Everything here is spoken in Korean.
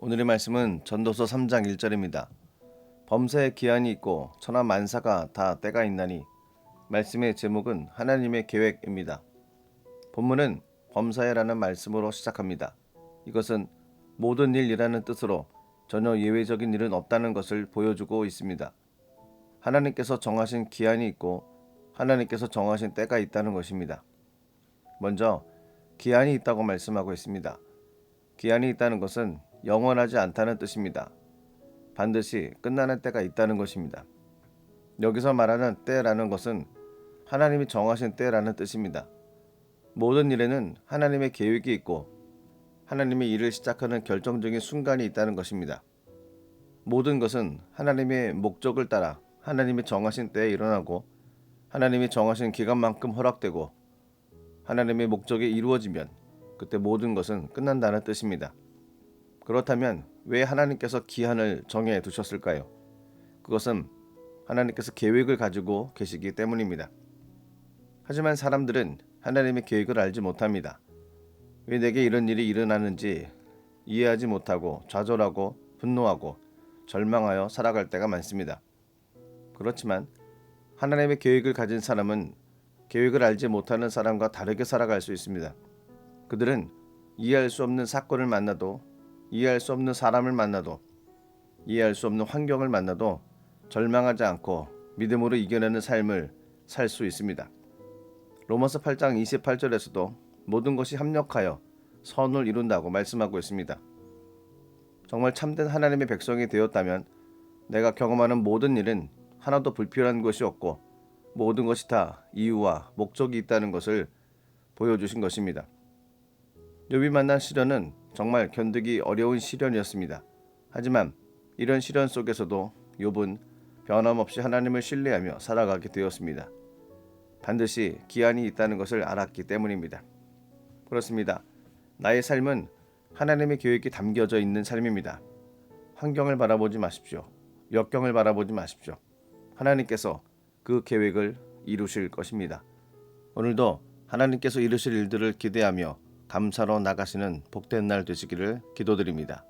오늘의 말씀은 전도서 3장 1절입니다. 범사에 기한이 있고 천하 만사가 다 때가 있나니. 말씀의 제목은 하나님의 계획입니다. 본문은 범사에라는 말씀으로 시작합니다. 이것은 모든 일이라는 뜻으로 전혀 예외적인 일은 없다는 것을 보여주고 있습니다. 하나님께서 정하신 기한이 있고 하나님께서 정하신 때가 있다는 것입니다. 먼저 기한이 있다고 말씀하고 있습니다. 기한이 있다는 것은 영원하지 않다는 뜻입니다. 반드시 끝나는 때가 있다는 것입니다. 여기서 말하는 때라는 것은 하나님이 정하신 때라는 뜻입니다. 모든 일에는 하나님의 계획이 있고 하나님의 일을 시작하는 결정적인 순간이 있다는 것입니다. 모든 것은 하나님의 목적을 따라 하나님이 정하신 때에 일어나고 하나님이 정하신 기간만큼 허락되고 하나님의 목적이 이루어지면 그때 모든 것은 끝난다는 뜻입니다. 그렇다면 왜 하나님께서 기한을 정해 두셨을까요? 그것은 하나님께서 계획을 가지고 계시기 때문입니다. 하지만 사람들은 하나님의 계획을 알지 못합니다. 왜 내게 이런 일이 일어나는지 이해하지 못하고 좌절하고 분노하고 절망하여 살아갈 때가 많습니다. 그렇지만 하나님의 계획을 가진 사람은 계획을 알지 못하는 사람과 다르게 살아갈 수 있습니다. 그들은 이해할 수 없는 사건을 만나도 이해할 수 없는 사람을 만나도 이해할 수 없는 환경을 만나도 절망하지 않고 믿음으로 이겨내는 삶을 살 수 있습니다. 로마서 8장 28절에서도 모든 것이 합력하여 선을 이룬다고 말씀하고 있습니다. 정말 참된 하나님의 백성이 되었다면 내가 경험하는 모든 일은 하나도 불필요한 것이 없고 모든 것이 다 이유와 목적이 있다는 것을 보여주신 것입니다. 욥이 만난 시련은 정말 견디기 어려운 시련이었습니다. 하지만 이런 시련 속에서도 욥은 변함없이 하나님을 신뢰하며 살아가게 되었습니다. 반드시 기한이 있다는 것을 알았기 때문입니다. 그렇습니다. 나의 삶은 하나님의 계획이 담겨져 있는 삶입니다. 환경을 바라보지 마십시오. 역경을 바라보지 마십시오. 하나님께서 그 계획을 이루실 것입니다. 오늘도 하나님께서 이루실 일들을 기대하며 감사로 나가시는 복된 날 되시기를 기도드립니다.